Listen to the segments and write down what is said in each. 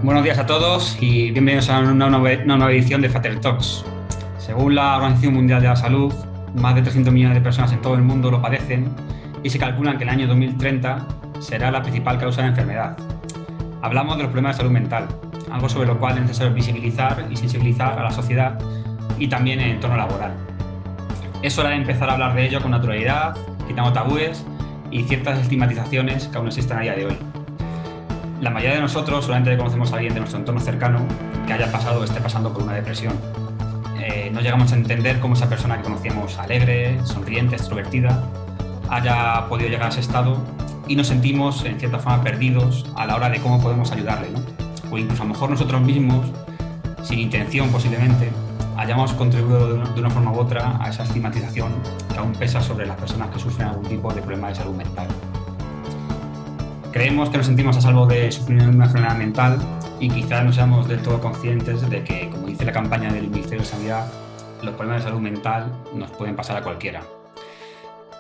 Buenos días a todos y bienvenidos a una nueva edición de Fatel Talks. Según la Organización Mundial de la Salud, más de 300 millones de personas en todo el mundo lo padecen y se calcula que el año 2030 será la principal causa de enfermedad. Hablamos de los problemas de salud mental, algo sobre lo cual es necesario visibilizar y sensibilizar a la sociedad y también en el entorno laboral. Es hora de empezar a hablar de ello con naturalidad, quitando tabúes y ciertas estigmatizaciones que aún existen a día de hoy. La mayoría de nosotros solamente conocemos a alguien de nuestro entorno cercano que haya pasado o esté pasando por una depresión. No llegamos a entender cómo esa persona que conocíamos alegre, sonriente, extrovertida, haya podido llegar a ese estado y nos sentimos en cierta forma perdidos a la hora de cómo podemos ayudarle, ¿no? O incluso a lo mejor nosotros mismos, sin intención posiblemente, hayamos contribuido de una forma u otra a esa estigmatización que aún pesa sobre las personas que sufren algún tipo de problema de salud mental. Creemos que nos sentimos a salvo de sufrir una enfermedad mental y quizás no seamos del todo conscientes de que, como dice la campaña del Ministerio de Sanidad, los problemas de salud mental nos pueden pasar a cualquiera.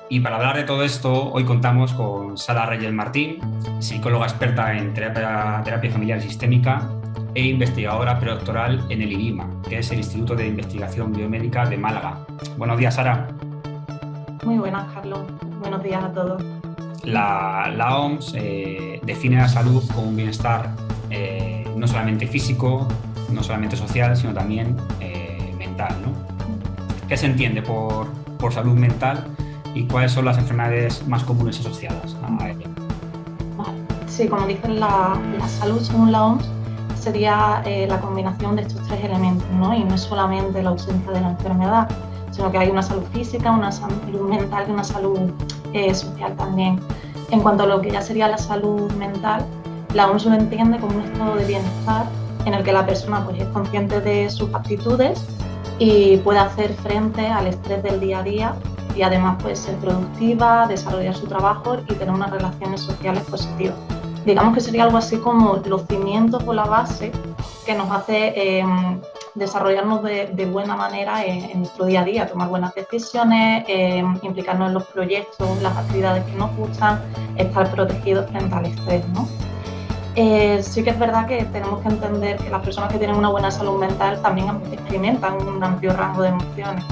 Y para hablar de todo esto, hoy contamos con Sara Reyes Martín, psicóloga experta en terapia familiar sistémica e investigadora predoctoral en el IBIMA, que es el Instituto de Investigación Biomédica de Málaga. Buenos días, Sara. Muy buenas, Carlos. Buenos días a todos. La OMS define la salud como un bienestar no solamente físico, no solamente social, sino también mental, ¿no? ¿Qué se entiende por salud mental y cuáles son las enfermedades más comunes asociadas a ella? Sí, como dicen, la salud según la OMS sería la combinación de estos tres elementos, ¿no? Y no es solamente la ausencia de la enfermedad, sino que hay una salud física, una salud mental y una salud social también. En cuanto a lo que ya sería la salud mental, la OMS lo entiende como un estado de bienestar en el que la persona pues, es consciente de sus aptitudes y puede hacer frente al estrés del día a día y además puede ser productiva, desarrollar su trabajo y tener unas relaciones sociales positivas. Digamos que sería algo así como los cimientos o la base que nos hace desarrollarnos de buena manera en nuestro día a día, tomar buenas decisiones, implicarnos en los proyectos, las actividades que nos gustan, estar protegidos frente al estrés, ¿no? Sí que es verdad que tenemos que entender que las personas que tienen una buena salud mental también experimentan un amplio rango de emociones.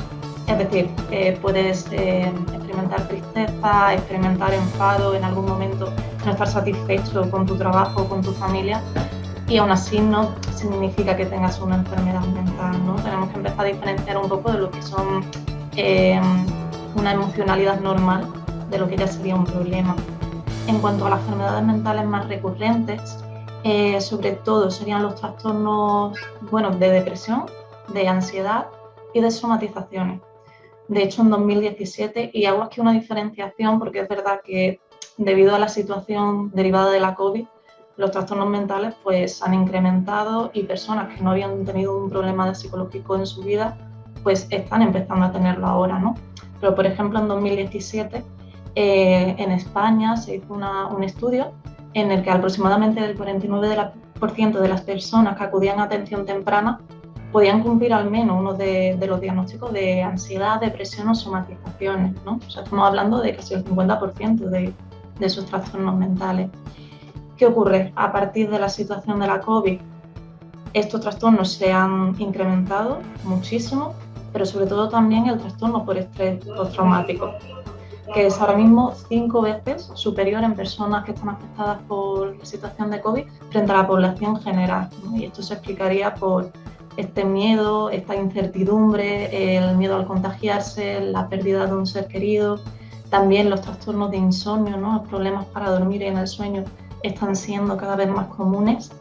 Es decir, puedes experimentar tristeza, experimentar enfado, en algún momento no estar satisfecho con tu trabajo o con tu familia, y aún así no significa que tengas una enfermedad mental, ¿no? Tenemos que empezar a diferenciar un poco de lo que son una emocionalidad normal de lo que ya sería un problema. En cuanto a las enfermedades mentales más recurrentes, sobre todo serían los trastornos de depresión, de ansiedad y de somatizaciones. De hecho, en 2017, y hago aquí una diferenciación porque es verdad que debido a la situación derivada de la COVID, los trastornos mentales pues han incrementado y personas que no habían tenido un problema psicológico en su vida pues están empezando a tenerlo ahora, ¿no? Pero, por ejemplo, en 2017 en España se hizo un estudio en el que aproximadamente el 49% de las personas que acudían a atención temprana podían cumplir al menos uno de los diagnósticos de ansiedad, depresión o somatizaciones, ¿no? O sea, estamos hablando de casi el 50% de esos trastornos mentales. ¿Qué ocurre? A partir de la situación de la COVID, estos trastornos se han incrementado muchísimo, pero sobre todo también el trastorno por estrés postraumático, que es ahora mismo 5 veces superior en personas que están afectadas por la situación de COVID frente a la población general, ¿no? Y esto se explicaría por este miedo, esta incertidumbre, el miedo al contagiarse, la pérdida de un ser querido, también los trastornos de insomnio, ¿no? Los problemas para dormir y en el sueño están siendo cada vez más comunes.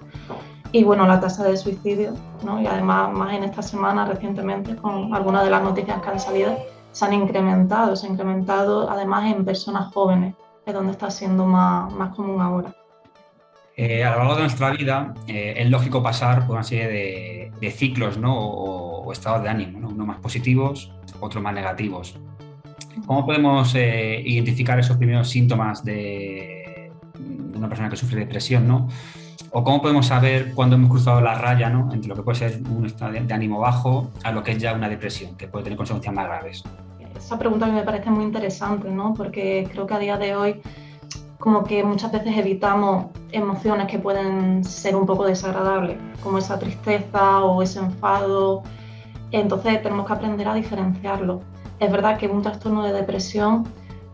Y bueno, la tasa de suicidio, ¿no? Y además más en esta semana recientemente con algunas de las noticias que han salido, se han incrementado además en personas jóvenes, es donde está siendo más común ahora. A lo largo de nuestra vida es lógico pasar por una serie de ciclos, ¿no? o estados de ánimo, ¿no? Unos más positivos, otros más negativos. ¿Cómo podemos identificar esos primeros síntomas de una persona que sufre depresión, ¿no? O cómo podemos saber cuándo hemos cruzado la raya, ¿no? Entre lo que puede ser un estado de ánimo bajo a lo que es ya una depresión, que puede tener consecuencias más graves? Esa pregunta me parece muy interesante, ¿no? Porque creo que a día de hoy como que muchas veces evitamos emociones que pueden ser un poco desagradables, como esa tristeza o ese enfado. Entonces tenemos que aprender a diferenciarlo. Es verdad que un trastorno de depresión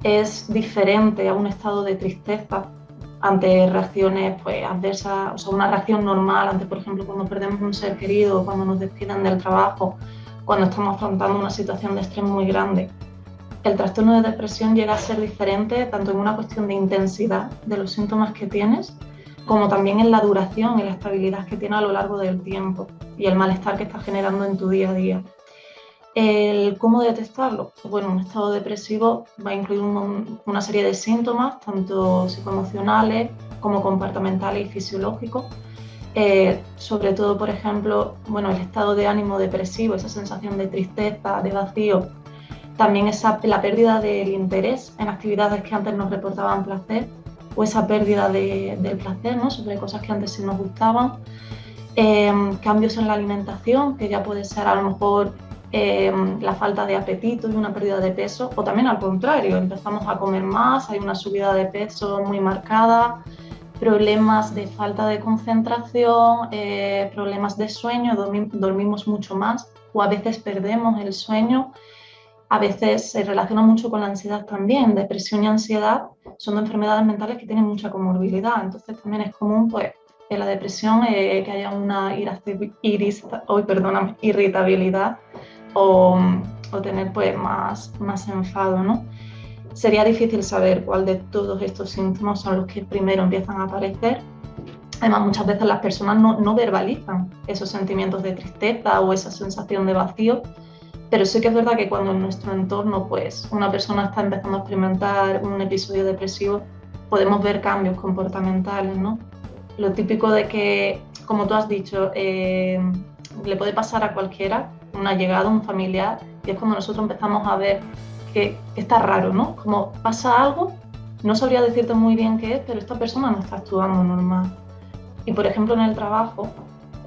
es diferente a un estado de tristeza ante reacciones pues, adversas, o sea, una reacción normal ante, por ejemplo, cuando perdemos un ser querido, cuando nos despiden del trabajo, cuando estamos afrontando una situación de estrés muy grande. El trastorno de depresión llega a ser diferente tanto en una cuestión de intensidad de los síntomas que tienes, como también en la duración y la estabilidad que tiene a lo largo del tiempo y el malestar que está generando en tu día a día. ¿Cómo detectarlo? Pues bueno, un estado depresivo va a incluir una serie de síntomas, tanto psicoemocionales como comportamentales y fisiológicos. Sobre todo, por ejemplo, bueno, el estado de ánimo depresivo, esa sensación de tristeza, de vacío, también la pérdida del interés en actividades que antes nos reportaban placer, o esa pérdida del placer, ¿no? Sobre cosas que antes sí nos gustaban. Cambios en la alimentación, que ya puede ser a lo mejor la falta de apetito y una pérdida de peso, o también al contrario, empezamos a comer más, hay una subida de peso muy marcada, problemas de falta de concentración, problemas de sueño, dormimos mucho más o a veces perdemos el sueño. A veces se relaciona mucho con la ansiedad también. Depresión y ansiedad son enfermedades mentales que tienen mucha comorbilidad. Entonces también es común pues, en la depresión que haya una irritabilidad o tener pues, más enfado, ¿no? Sería difícil saber cuál de todos estos síntomas son los que primero empiezan a aparecer. Además, muchas veces las personas no verbalizan esos sentimientos de tristeza o esa sensación de vacío, pero sí que es verdad que cuando en nuestro entorno pues, una persona está empezando a experimentar un episodio depresivo, podemos ver cambios comportamentales, ¿no? Lo típico de que, como tú has dicho, le puede pasar a cualquiera, un allegado, un familiar, y es cuando nosotros empezamos a ver que está raro, ¿no? Como pasa algo, no sabría decirte muy bien qué es, pero esta persona no está actuando normal. Y por ejemplo en el trabajo,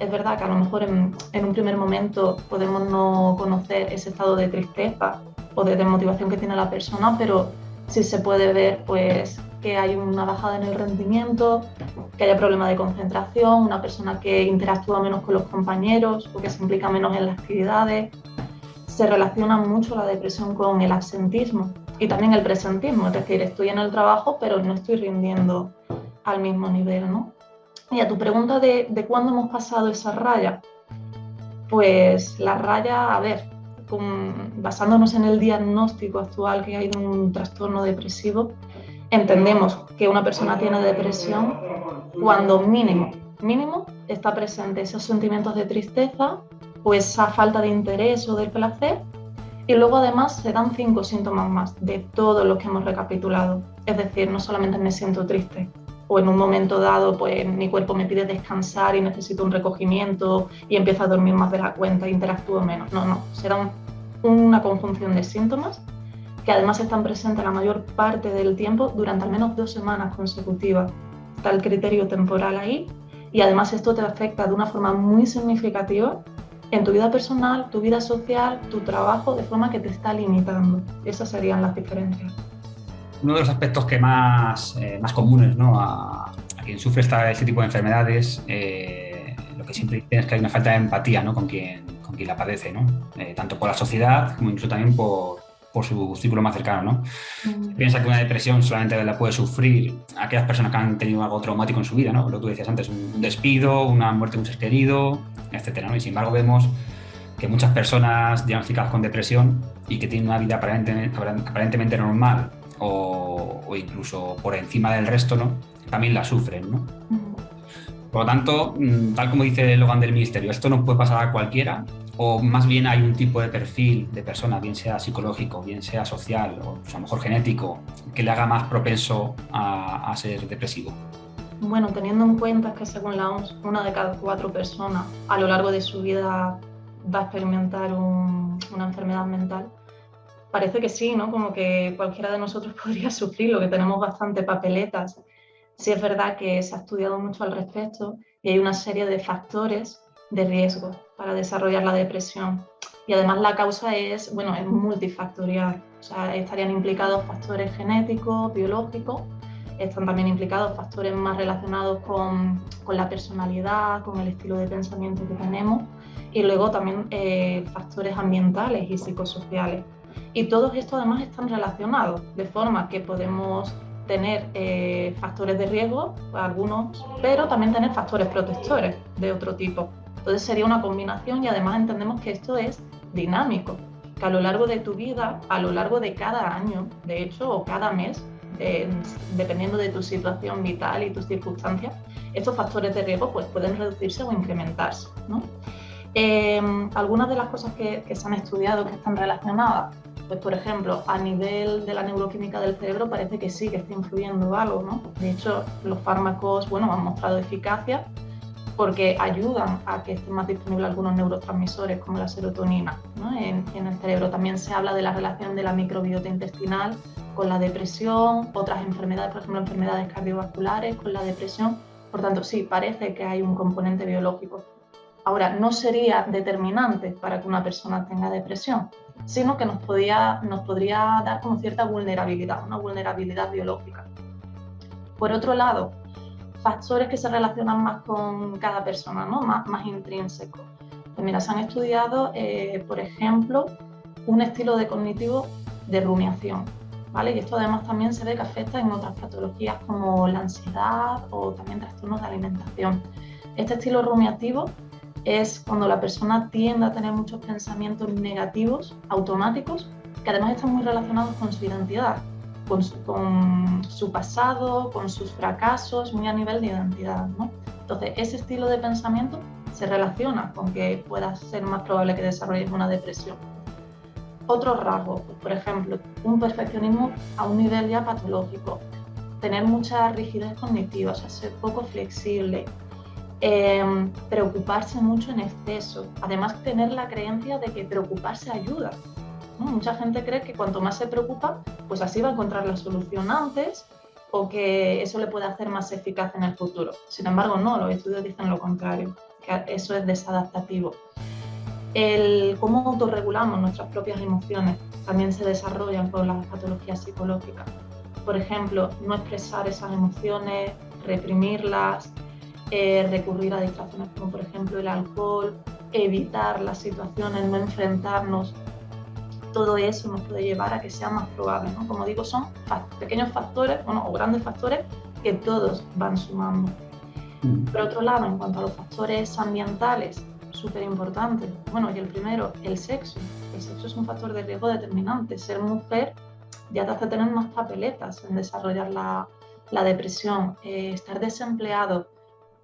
es verdad que a lo mejor en un primer momento podemos no conocer ese estado de tristeza o de desmotivación que tiene la persona, pero sí se puede ver pues, que hay una bajada en el rendimiento, que haya problema de concentración, una persona que interactúa menos con los compañeros o que se implica menos en las actividades. Se relaciona mucho la depresión con el absentismo y también el presentismo, es decir, estoy en el trabajo pero no estoy rindiendo al mismo nivel, ¿no? Y a tu pregunta de cuándo hemos pasado esa raya, pues la raya, a ver, basándonos en el diagnóstico actual que hay de un trastorno depresivo, entendemos que una persona tiene depresión cuando mínimo está presente esos sentimientos de tristeza o esa falta de interés o del placer, y luego además se dan 5 síntomas más de todos los que hemos recapitulado. Es decir, no solamente me siento triste, o en un momento dado pues mi cuerpo me pide descansar y necesito un recogimiento y empiezo a dormir más de la cuenta e interactúo menos. No, será una conjunción de síntomas que además están presentes la mayor parte del tiempo durante al menos 2 semanas consecutivas. Está el criterio temporal ahí y además esto te afecta de una forma muy significativa en tu vida personal, tu vida social, tu trabajo, de forma que te está limitando. Esas serían las diferencias. Uno de los aspectos que más comunes, ¿no? a quien sufre este tipo de enfermedades, lo que siempre dicen es que hay una falta de empatía, ¿no? con quien la padece, ¿no? Tanto por la sociedad como incluso también por su círculo más cercano, ¿no? Se piensa que una depresión solamente la puede sufrir aquellas personas que han tenido algo traumático en su vida, ¿no? Lo que tú decías antes, un despido, una muerte de un ser querido, etcétera, ¿no? Y sin embargo vemos que muchas personas diagnosticadas con depresión y que tienen una vida aparentemente normal o incluso por encima del resto, ¿no? También la sufren, ¿no? Por lo tanto, tal como dice Logan del Ministerio, esto no puede pasar a cualquiera, o más bien hay un tipo de perfil de persona, bien sea psicológico, bien sea social o pues, a lo mejor genético, que le haga más propenso a ser depresivo. Bueno, teniendo en cuenta que según la OMS, 1 de cada 4 personas a lo largo de su vida va a experimentar una enfermedad mental, parece que sí, ¿no? Como que cualquiera de nosotros podría sufrirlo, que tenemos bastante papeletas. Sí es verdad que se ha estudiado mucho al respecto y hay una serie de factores de riesgo para desarrollar la depresión. Y además la causa es multifactorial. O sea, estarían implicados factores genéticos, biológicos, están también implicados factores más relacionados con la personalidad, con el estilo de pensamiento que tenemos, y luego también factores ambientales y psicosociales. Y todos estos además están relacionados, de forma que podemos tener factores de riesgo, algunos, pero también tener factores protectores de otro tipo. Entonces sería una combinación, y además entendemos que esto es dinámico, que a lo largo de tu vida, a lo largo de cada año, de hecho, o cada mes, dependiendo de tu situación vital y tus circunstancias, estos factores de riesgo pues, pueden reducirse o incrementarse, ¿no? Algunas de las cosas que se han estudiado que están relacionadas, pues por ejemplo, a nivel de la neuroquímica del cerebro parece que sí que está influyendo algo, ¿no? De hecho, los fármacos, bueno, han mostrado eficacia porque ayudan a que estén más disponibles algunos neurotransmisores como la serotonina, ¿no? en el cerebro. También se habla de la relación de la microbiota intestinal con la depresión, otras enfermedades, por ejemplo, enfermedades cardiovasculares con la depresión. Por tanto, sí, parece que hay un componente biológico. Ahora, no sería determinante para que una persona tenga depresión, sino que nos podría dar como cierta vulnerabilidad, una vulnerabilidad biológica. Por otro lado, factores que se relacionan más con cada persona, ¿no? más intrínsecos. Pues mira, se han estudiado, por ejemplo, un estilo de cognitivo de rumiación, ¿vale? Y esto además también se ve que afecta en otras patologías como la ansiedad o también trastornos de alimentación. Este estilo rumiativo es cuando la persona tiende a tener muchos pensamientos negativos automáticos que además están muy relacionados con su identidad, con su pasado, con sus fracasos, muy a nivel de identidad, ¿no? Entonces, ese estilo de pensamiento se relaciona con que pueda ser más probable que desarrolles una depresión. Otros rasgos, pues, por ejemplo, un perfeccionismo a un nivel ya patológico, tener mucha rigidez cognitiva, o sea, ser poco flexible, preocuparse mucho en exceso, además tener la creencia de que preocuparse ayuda, ¿no? Mucha gente cree que cuanto más se preocupa, pues así va a encontrar la solución antes o que eso le puede hacer más eficaz en el futuro. Sin embargo, no, los estudios dicen lo contrario, que eso es desadaptativo. El cómo autorregulamos nuestras propias emociones también se desarrollan con las patologías psicológicas. Por ejemplo, no expresar esas emociones, reprimirlas, recurrir a distracciones como por ejemplo el alcohol, evitar las situaciones, no enfrentarnos. Todo eso nos puede llevar a que sea más probable, ¿no? Como digo, son pequeños factores, o grandes factores que todos van sumando. Por otro lado, en cuanto a los factores ambientales, súper importante. Bueno, y el primero, el sexo. El sexo es un factor de riesgo determinante. Ser mujer ya te hace tener más papeletas en desarrollar la depresión. Estar desempleado,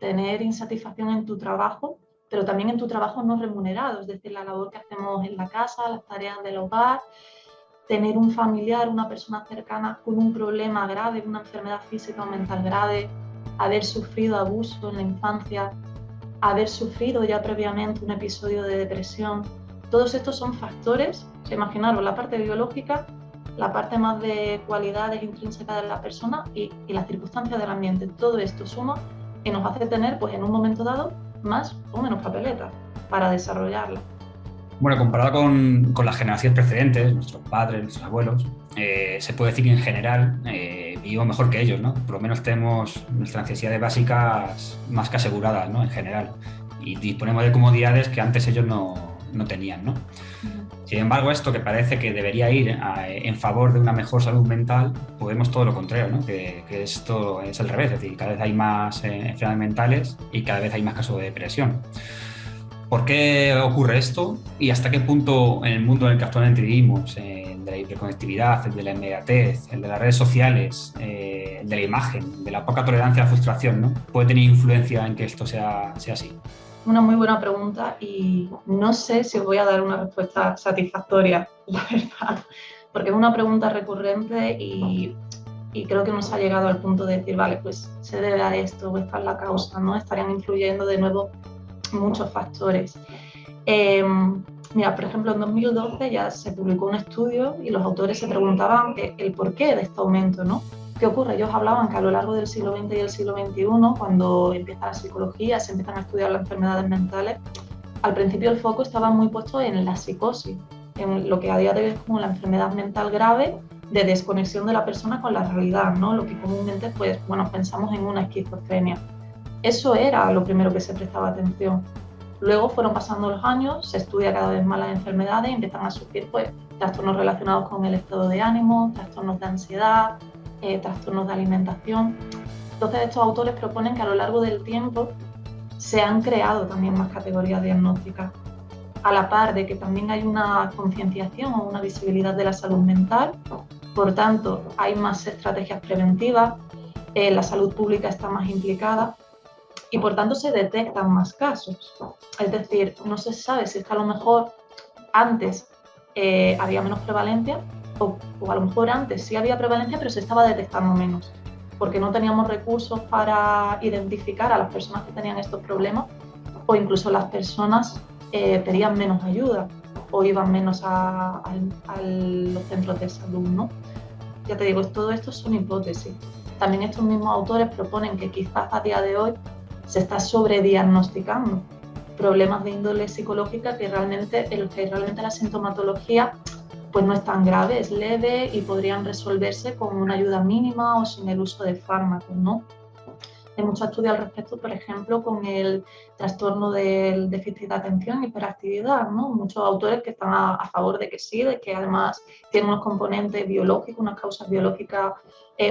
tener insatisfacción en tu trabajo, pero también en tu trabajo no remunerado, es decir, la labor que hacemos en la casa, las tareas del hogar, tener un familiar, una persona cercana con un problema grave, una enfermedad física o mental grave, haber sufrido abuso en la infancia, haber sufrido ya previamente un episodio de depresión. Todos estos son factores, imaginaros la parte biológica, la parte más de cualidades intrínsecas de la persona y las circunstancias del ambiente. Todo esto suma y nos hace tener, pues en un momento dado, más o menos papeletas para desarrollarla. Bueno, comparado con las generaciones precedentes, nuestros padres, nuestros abuelos, se puede decir que en general vivimos mejor que ellos, ¿no? Por lo menos tenemos nuestras necesidades básicas más que aseguradas, ¿no? En general. Y disponemos de comodidades que antes ellos no tenían, ¿no? Sin embargo, esto que parece que debería ir en favor de una mejor salud mental, pues vemos todo lo contrario, ¿no? Que esto es al revés, es decir, cada vez hay más enfermedades mentales y cada vez hay más casos de depresión. ¿Por qué ocurre esto? ¿Y hasta qué punto en el mundo en el que actualmente vivimos, el de la hiperconectividad, el de la inmediatez, el de las redes sociales, el de la imagen, de la poca tolerancia a la frustración, ¿no? puede tener influencia en que esto sea así? Una muy buena pregunta y no sé si os voy a dar una respuesta satisfactoria, la verdad, porque es una pregunta recurrente y creo que nos ha llegado al punto de decir, vale, pues se debe a esto o esta es la causa, ¿no? Estarían influyendo de nuevo muchos factores. Mira, por ejemplo, en 2012 ya se publicó un estudio y los autores se preguntaban el porqué de este aumento, ¿no? ¿Qué ocurre? Ellos hablaban que a lo largo del siglo XX y el siglo XXI, cuando empieza la psicología, se empiezan a estudiar las enfermedades mentales, al principio el foco estaba muy puesto en la psicosis, en lo que a día de hoy es como la enfermedad mental grave de desconexión de la persona con la realidad, ¿no? Lo que comúnmente, pues, bueno, pensamos en una esquizofrenia. Eso era lo primero que se prestaba atención. Luego fueron pasando los años, se estudia cada vez más las enfermedades y empiezan a surgir, pues, trastornos relacionados con el estado de ánimo, trastornos de ansiedad, trastornos de alimentación. Entonces, estos autores proponen que a lo largo del tiempo se han creado también más categorías diagnósticas, a la par de que también hay una concienciación o una visibilidad de la salud mental. Por tanto, hay más estrategias preventivas, la salud pública está más implicada y por tanto se detectan más casos. Es decir, no se sabe si es que a lo mejor antes había menos prevalencia o a lo mejor antes sí había prevalencia pero se estaba detectando menos, porque no teníamos recursos para identificar a las personas que tenían estos problemas, o incluso las personas pedían menos ayuda o iban menos a los centros de salud, ¿no? Ya te digo, todo esto son hipótesis. También estos mismos autores proponen que quizás a día de hoy se está sobrediagnosticando problemas de índole psicológica en los que realmente la sintomatología pues no es tan grave, es leve y podrían resolverse con una ayuda mínima o sin el uso de fármacos, ¿no? Hay muchos estudios al respecto, por ejemplo, con el trastorno del déficit de atención y hiperactividad, ¿no? Muchos autores que están a favor de que sí, de que además tiene unos componentes biológicos, unas causas biológicas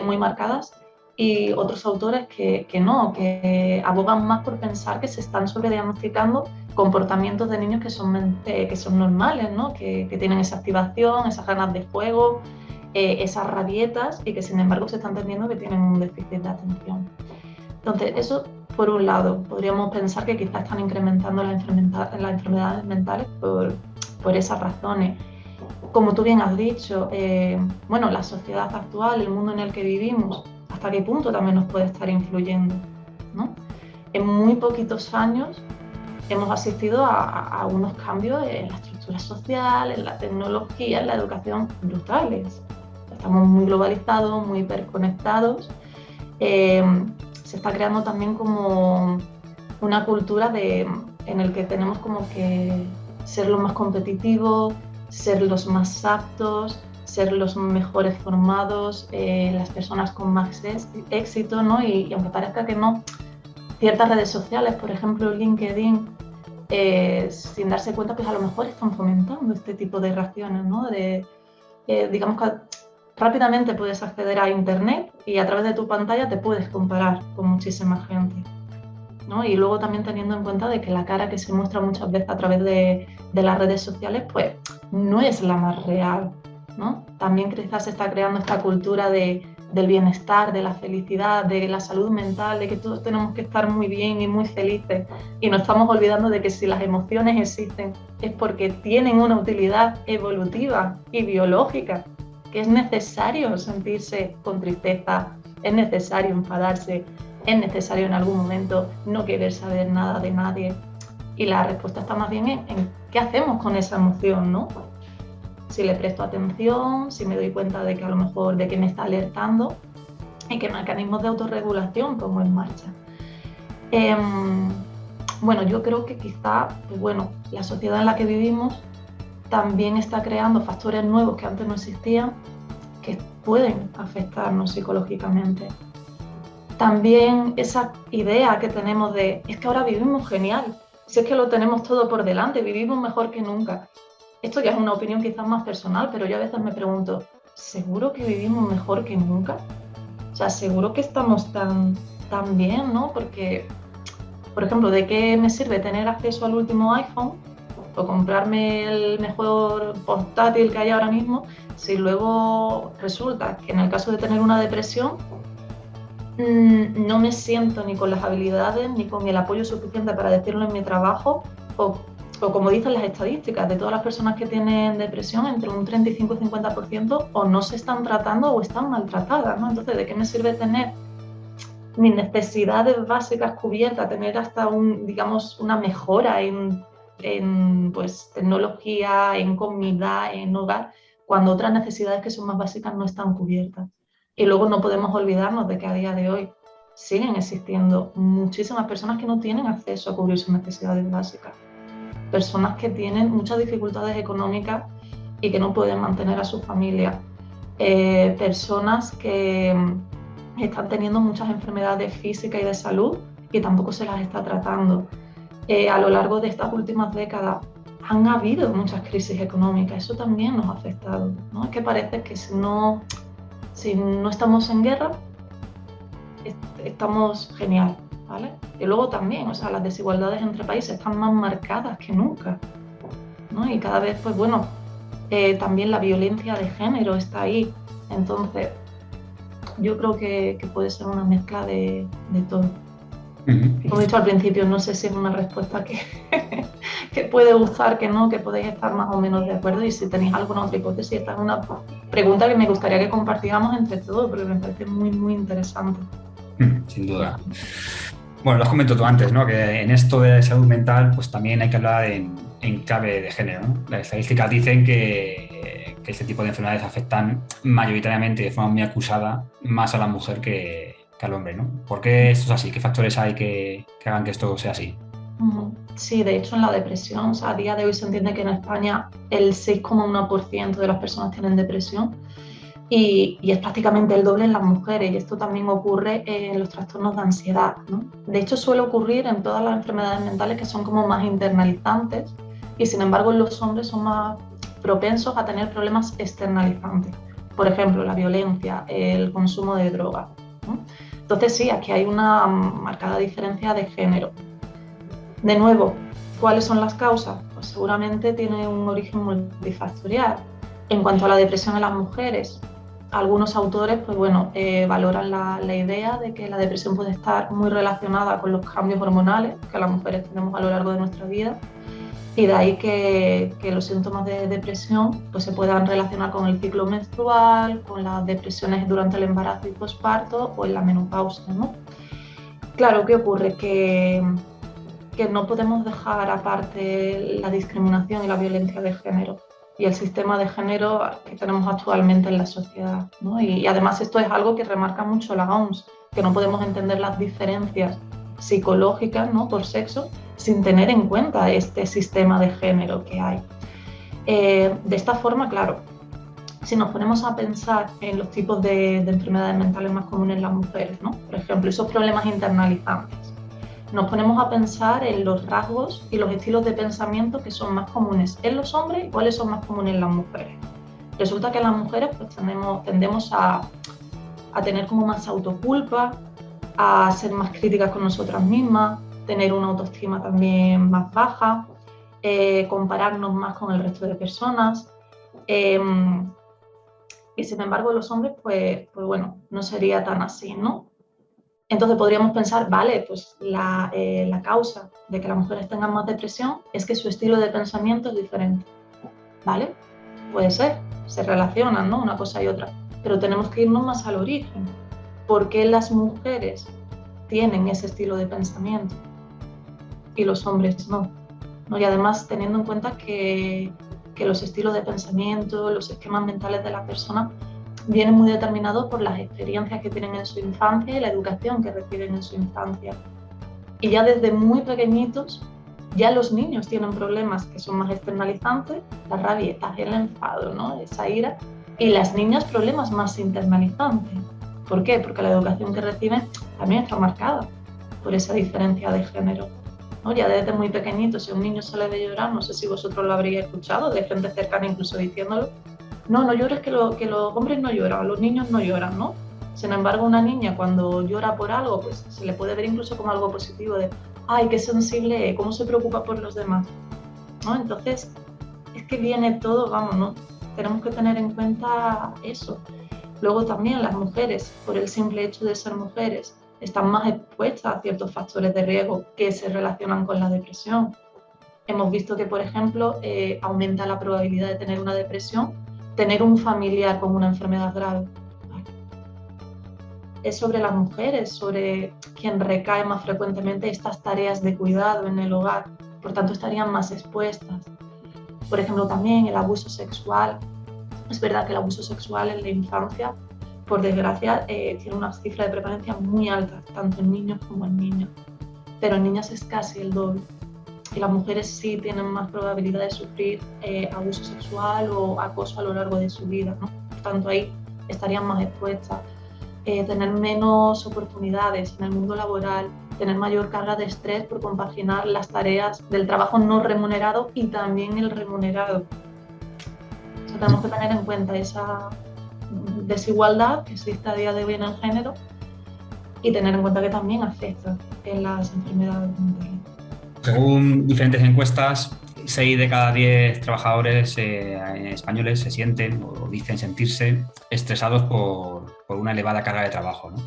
muy marcadas, y otros autores que no, que abogan más por pensar que se están sobrediagnosticando comportamientos de niños que son normales, ¿no? Que tienen esa activación, esas ganas de juego, esas rabietas, y que sin embargo se está entendiendo que tienen un déficit de atención. Entonces, eso por un lado, podríamos pensar que quizás están incrementando las enfermedades mentales por esas razones. Como tú bien has dicho, bueno, la sociedad actual, el mundo en el que vivimos, ¿hasta qué punto también nos puede estar influyendo, ¿no? En muy poquitos años hemos asistido a unos cambios en la estructura social, en la tecnología, en la educación brutales. Estamos muy globalizados, muy hiperconectados. Se está creando también como una cultura en el que tenemos como que ser los más competitivos, ser los más aptos, ser los mejores formados, las personas con más éxito, ¿no? Y aunque parezca que no, ciertas redes sociales, por ejemplo LinkedIn, sin darse cuenta, pues a lo mejor están fomentando este tipo de reacciones, ¿no? Digamos que rápidamente puedes acceder a internet y a través de tu pantalla te puedes comparar con muchísima gente, ¿no? Y luego también teniendo en cuenta de que la cara que se muestra muchas veces a través de las redes sociales, pues no es la más real, ¿no? También quizás se está creando esta cultura del bienestar, de la felicidad, de la salud mental, de que todos tenemos que estar muy bien y muy felices, y nos estamos olvidando de que si las emociones existen es porque tienen una utilidad evolutiva y biológica, que es necesario sentirse con tristeza, es necesario enfadarse, es necesario en algún momento no querer saber nada de nadie. Y la respuesta está más bien en qué hacemos con esa emoción, ¿no? Si le presto atención, si me doy cuenta de que a lo mejor de que me está alertando, y qué mecanismos de autorregulación pongo en marcha. Bueno, yo creo que quizá, pues bueno, la sociedad en la que vivimos también está creando factores nuevos que antes no existían, que pueden afectarnos psicológicamente. También esa idea que tenemos de, es que ahora vivimos genial, si es que lo tenemos todo por delante, vivimos mejor que nunca. Esto ya es una opinión quizás más personal, pero yo a veces me pregunto, ¿seguro que vivimos mejor que nunca? O sea, ¿seguro que estamos tan bien, no? Porque, por ejemplo, ¿de qué me sirve tener acceso al último iPhone o comprarme el mejor portátil que hay ahora mismo si luego resulta que en el caso de tener una depresión no me siento ni con las habilidades ni con el apoyo suficiente para decirlo en mi trabajo, o como dicen las estadísticas, de todas las personas que tienen depresión, entre un 35 y 50% o no se están tratando o están maltratadas, ¿no? Entonces, ¿de qué me sirve tener mis necesidades básicas cubiertas, tener hasta digamos, una mejora en pues, tecnología, en comida, en hogar, cuando otras necesidades que son más básicas no están cubiertas? Y luego no podemos olvidarnos de que a día de hoy siguen existiendo muchísimas personas que no tienen acceso a cubrir sus necesidades básicas. Personas que tienen muchas dificultades económicas y que no pueden mantener a su familia. personas que están teniendo muchas enfermedades físicas y de salud y tampoco se las está tratando. A lo largo de estas últimas décadas han habido muchas crisis económicas, eso también nos ha afectado, ¿no? Es que parece que si no estamos en guerra, estamos genial, ¿vale? Y luego también, o sea, las desigualdades entre países están más marcadas que nunca, ¿no? Y cada vez, pues bueno, también la violencia de género está ahí. Entonces, yo creo que puede ser una mezcla de todo. Como he dicho al principio, no sé si es una respuesta que, que puede gustar, que no, que podéis estar más o menos de acuerdo, y si tenéis alguna otra hipótesis, esta es una pregunta que me gustaría que compartiéramos entre todos, porque me parece muy, muy interesante. Sin duda. Bueno, lo has comentado tú antes, ¿no? Que en esto de salud mental, pues también hay que hablar en clave de género, ¿no? Las estadísticas dicen que este tipo de enfermedades afectan mayoritariamente de forma muy acusada más a la mujer que al hombre, ¿no? ¿Por qué esto es así? ¿Qué factores hay que hagan que esto sea así? Sí, de hecho en la depresión, o sea, a día de hoy se entiende que en España el 6,1% de las personas tienen depresión y es prácticamente el doble en las mujeres, y esto también ocurre en los trastornos de ansiedad, ¿no? De hecho suele ocurrir en todas las enfermedades mentales que son como más internalizantes, y sin embargo los hombres son más propensos a tener problemas externalizantes, por ejemplo la violencia, el consumo de drogas, ¿no? Entonces sí, aquí hay una marcada diferencia de género. De nuevo, ¿cuáles son las causas? Pues seguramente tiene un origen multifactorial. En cuanto a la depresión en las mujeres, algunos autores pues bueno, valoran la idea de que la depresión puede estar muy relacionada con los cambios hormonales que las mujeres tenemos a lo largo de nuestra vida, y de ahí que los síntomas de depresión pues, se puedan relacionar con el ciclo menstrual, con las depresiones durante el embarazo y posparto o en la menopausia, ¿no? Claro, ¿qué ocurre? Que no podemos dejar aparte la discriminación y la violencia de género y el sistema de género que tenemos actualmente en la sociedad, ¿no? Y además esto es algo que remarca mucho la OMS, que no podemos entender las diferencias psicológicas, ¿no?, por sexo sin tener en cuenta este sistema de género que hay. De esta forma, claro, si nos ponemos a pensar en los tipos de enfermedades mentales más comunes en las mujeres, ¿no?, por ejemplo, esos problemas internalizantes, nos ponemos a pensar en los rasgos y los estilos de pensamiento que son más comunes en los hombres y cuáles son más comunes en las mujeres. Resulta que las mujeres pues, tendemos a tener como más autoculpa, a ser más críticas con nosotras mismas, tener una autoestima también más baja, compararnos más con el resto de personas. Y sin embargo los hombres, pues bueno, no sería tan así, ¿no? Entonces podríamos pensar, vale, pues la causa de que las mujeres tengan más depresión es que su estilo de pensamiento es diferente, ¿vale? Puede ser, se relacionan, ¿no?, una cosa y otra, pero tenemos que irnos más al origen. ¿Por qué las mujeres tienen ese estilo de pensamiento y los hombres no? Y además teniendo en cuenta que los estilos de pensamiento, los esquemas mentales de las personas vienen muy determinados por las experiencias que tienen en su infancia y la educación que reciben en su infancia. Y ya desde muy pequeñitos, ya los niños tienen problemas que son más externalizantes, la rabieta, el enfado, ¿no?, esa ira, y las niñas problemas más internalizantes. ¿Por qué? Porque la educación que reciben también está marcada por esa diferencia de género, ¿no? Ya desde muy pequeñito, si un niño sale de llorar, no sé si vosotros lo habréis escuchado, de gente cercana incluso diciéndolo, no llores, que los hombres no lloran, los niños no lloran, ¿no? Sin embargo, una niña cuando llora por algo, pues se le puede ver incluso como algo positivo de, ay, qué sensible, cómo se preocupa por los demás, ¿no? Entonces, es que viene todo, vamos, ¿no? Tenemos que tener en cuenta eso. Luego también las mujeres, por el simple hecho de ser mujeres, están más expuestas a ciertos factores de riesgo que se relacionan con la depresión. Hemos visto que, por ejemplo, aumenta la probabilidad de tener una depresión tener un familiar con una enfermedad grave. Es sobre las mujeres, sobre quien recae más frecuentemente estas tareas de cuidado en el hogar, por tanto estarían más expuestas. Por ejemplo, también el abuso sexual. Es verdad que el abuso sexual en la infancia, por desgracia, tiene una cifra de prevalencia muy alta, tanto en niños como en niñas, pero en niñas es casi el doble. Y las mujeres sí tienen más probabilidad de sufrir abuso sexual o acoso a lo largo de su vida, ¿no? Por tanto, ahí estarían más expuestas, tener menos oportunidades en el mundo laboral, tener mayor carga de estrés por compaginar las tareas del trabajo no remunerado y también el remunerado. O sea, tenemos que tener en cuenta esa desigualdad que existe a día de hoy en el género y tener en cuenta que también afecta en las enfermedades mentales. Según diferentes encuestas, 6 de cada 10 trabajadores españoles se sienten o dicen sentirse estresados por una elevada carga de trabajo, ¿no?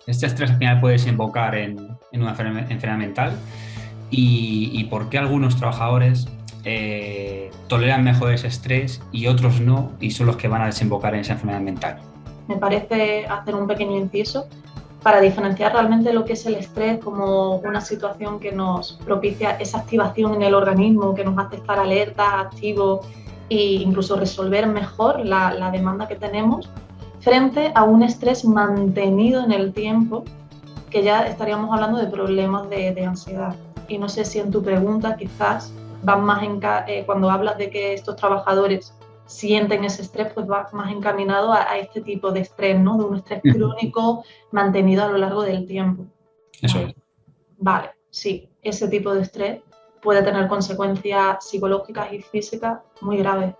Este estrés al final puede desembocar en una enfermedad mental y por qué algunos trabajadores toleran mejor ese estrés y otros no, y son los que van a desembocar en esa enfermedad mental. Me parece hacer un pequeño inciso para diferenciar realmente lo que es el estrés como una situación que nos propicia esa activación en el organismo, que nos hace estar alerta, activo e incluso resolver mejor la demanda que tenemos, frente a un estrés mantenido en el tiempo, que ya estaríamos hablando de problemas de ansiedad. Y no sé si en tu pregunta quizás van más cuando hablas de que estos trabajadores sienten ese estrés, pues va más encaminado a este tipo de estrés, ¿no? De un estrés crónico mantenido a lo largo del tiempo. Eso es. Vale, sí, ese tipo de estrés puede tener consecuencias psicológicas y físicas muy graves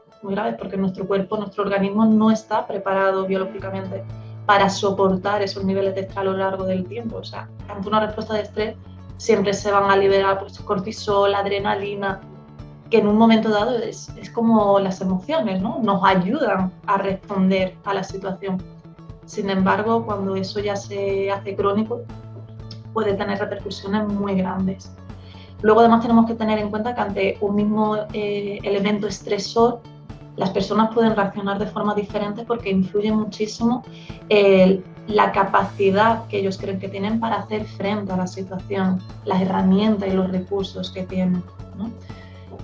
porque nuestro cuerpo, nuestro organismo no está preparado biológicamente para soportar esos niveles de estrés a lo largo del tiempo. O sea, ante una respuesta de estrés siempre se van a liberar pues, cortisol, adrenalina, que en un momento dado es como las emociones, ¿no? Nos ayudan a responder a la situación. Sin embargo, cuando eso ya se hace crónico, puede tener repercusiones muy grandes. Luego, además, tenemos que tener en cuenta que ante un mismo elemento estresor, las personas pueden reaccionar de forma diferente porque influye muchísimo la capacidad que ellos creen que tienen para hacer frente a la situación, las herramientas y los recursos que tienen, ¿no?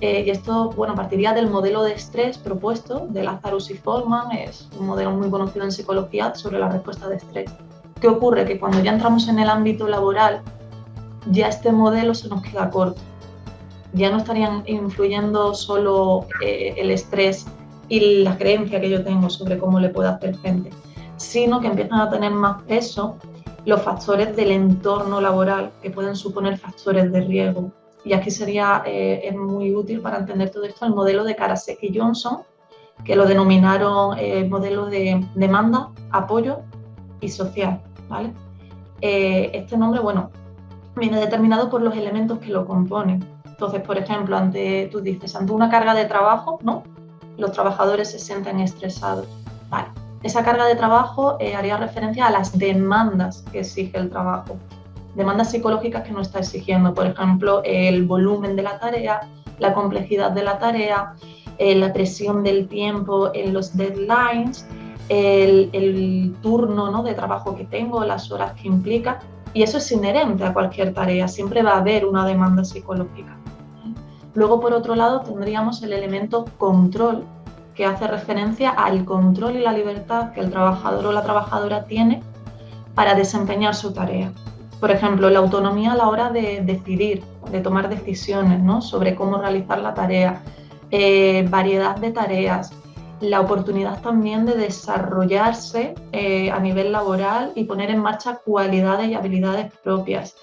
Y esto, bueno, partiría del modelo de estrés propuesto de Lazarus y Folman, es un modelo muy conocido en psicología sobre la respuesta de estrés. ¿Qué ocurre? Que cuando ya entramos en el ámbito laboral, ya este modelo se nos queda corto. Ya no estarían influyendo solo el estrés y la creencia que yo tengo sobre cómo le puedo hacer frente, sino que empiezan a tener más peso los factores del entorno laboral, que pueden suponer factores de riesgo. Y aquí sería es muy útil para entender todo esto el modelo de Karasek y Johnson, que lo denominaron modelo de demanda, apoyo y social, ¿vale? Este nombre, bueno, viene determinado por los elementos que lo componen. Entonces, por ejemplo, tú dices, ante una carga de trabajo, ¿no? Los trabajadores se sienten estresados. Vale. Esa carga de trabajo haría referencia a las demandas que exige el trabajo. Demandas psicológicas que no está exigiendo, por ejemplo, el volumen de la tarea, la complejidad de la tarea, la presión del tiempo en los deadlines, el turno, ¿no? de trabajo que tengo, las horas que implica. Y eso es inherente a cualquier tarea, siempre va a haber una demanda psicológica. Luego, por otro lado, tendríamos el elemento control, que hace referencia al control y la libertad que el trabajador o la trabajadora tiene para desempeñar su tarea. Por ejemplo, la autonomía a la hora de decidir, de tomar decisiones, ¿no? sobre cómo realizar la tarea, variedad de tareas, la oportunidad también de desarrollarse a nivel laboral y poner en marcha cualidades y habilidades propias.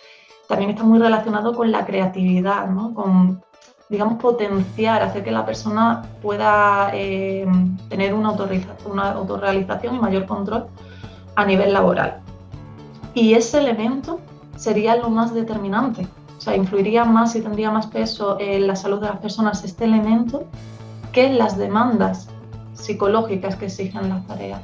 También está muy relacionado con la creatividad, ¿no? Con, digamos, potenciar, hacer que la persona pueda tener una autorrealización y mayor control a nivel laboral. Y ese elemento sería lo más determinante, o sea, influiría más y tendría más peso en la salud de las personas este elemento que las demandas psicológicas que exigen las tareas.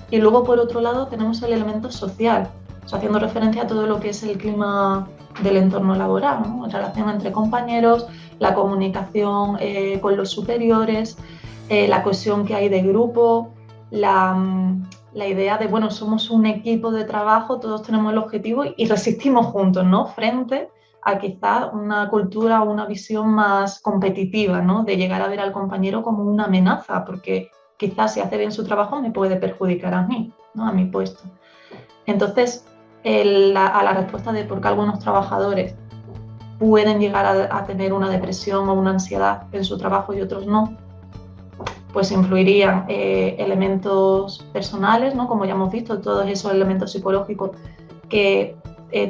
Y luego, por otro lado, tenemos el elemento social, o sea, haciendo referencia a todo lo que es el clima del entorno laboral, ¿no? La relación entre compañeros, la comunicación con los superiores, la cohesión que hay de grupo, la idea de, bueno, somos un equipo de trabajo, todos tenemos el objetivo y resistimos juntos, ¿no? Frente a quizás una cultura o una visión más competitiva, ¿no? De llegar a ver al compañero como una amenaza, porque quizás si hace bien su trabajo me puede perjudicar a mí, ¿no? A mi puesto. Entonces, a la respuesta de por qué algunos trabajadores pueden llegar a tener una depresión o una ansiedad en su trabajo y otros no, pues influirían elementos personales, ¿no? Como ya hemos visto, todos esos elementos psicológicos que